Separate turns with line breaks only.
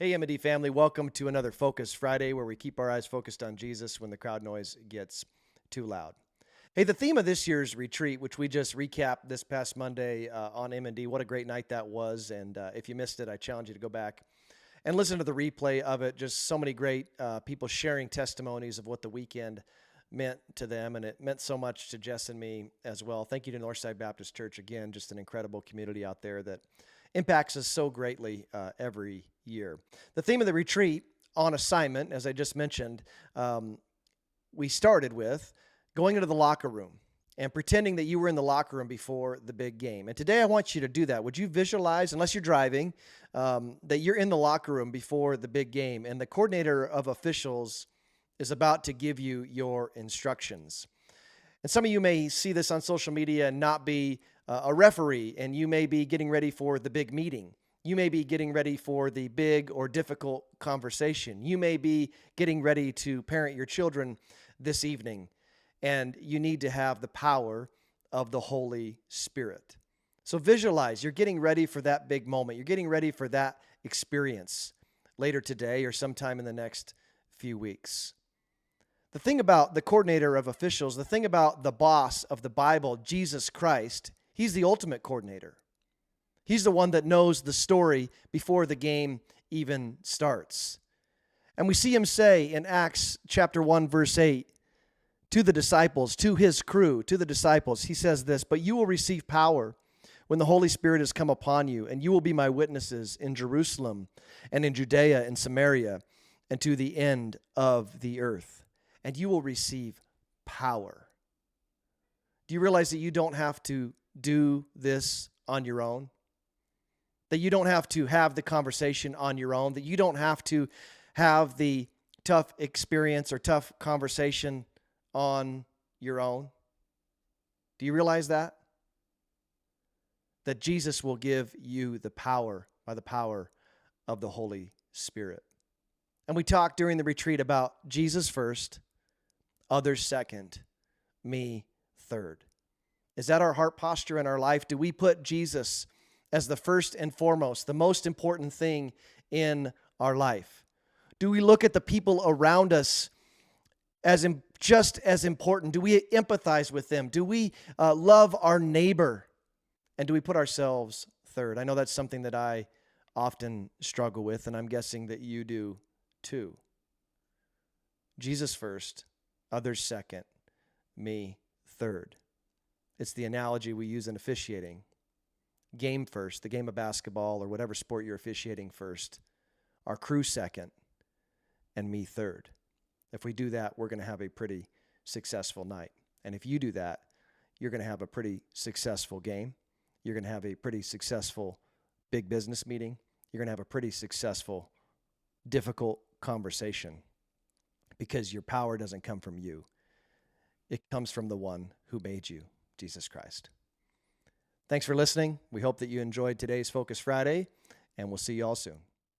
Hey, MND family, welcome to another Focus Friday where we keep our eyes focused on Jesus when the crowd noise gets too loud. Hey, the theme of this year's retreat, which we just recapped this past Monday on MND, what a great night that was. And if you missed it, I challenge you to go back and listen to the replay of it. Just so many great people sharing testimonies of what the weekend meant to them, and it meant so much to Jess and me as well. Thank you to Northside Baptist Church again, just an incredible community out there that impacts us so greatly every year. The theme of the retreat, on assignment, as I just mentioned, we started with going into the locker room and pretending that you were in the locker room before the big game. And today I want you to do that. Would you visualize, unless you're driving, that you're in the locker room before the big game and the coordinator of officials is about to give you your instructions? And some of you may see this on social media and not be a referee, and you may be getting ready for the big meeting. You may be getting ready for the big or difficult conversation. You may be getting ready to parent your children this evening, and you need to have the power of the Holy Spirit. So visualize, you're getting ready for that big moment. You're getting ready for that experience later today or sometime in the next few weeks. The thing about the coordinator of officials, the thing about the boss of the Bible, Jesus Christ, he's the ultimate coordinator. He's the one that knows the story before the game even starts. And we see him say in Acts chapter 1, verse 8, to the disciples, to his crew, to the disciples, he says this, "But you will receive power when the Holy Spirit has come upon you, and you will be my witnesses in Jerusalem and in Judea and Samaria and to the end of the earth. And you will receive power." Do you realize that you don't have to do this on your own? That you don't have to have the conversation on your own? That you don't have to have the tough experience or tough conversation on your own? Do you realize that? That Jesus will give you the power by the power of the Holy Spirit. And we talked during the retreat about Jesus first, others second, me third. Is that our heart posture in our life? Do we put Jesus as the first and foremost, the most important thing in our life? Do we look at the people around us as just as important? Do we empathize with them? Do we love our neighbor? And do we put ourselves third? I know that's something that I often struggle with, and I'm guessing that you do too. Jesus first, others second, me third. It's the analogy we use in officiating. Game first, the game of basketball or whatever sport you're officiating first. Our crew second, and me third. If we do that, we're going to have a pretty successful night. And if you do that, you're going to have a pretty successful game. You're going to have a pretty successful big business meeting. You're going to have a pretty successful, difficult conversation, because your power doesn't come from you. It comes from the one who made you, Jesus Christ. Thanks for listening. We hope that you enjoyed today's Focus Friday, and we'll see you all soon.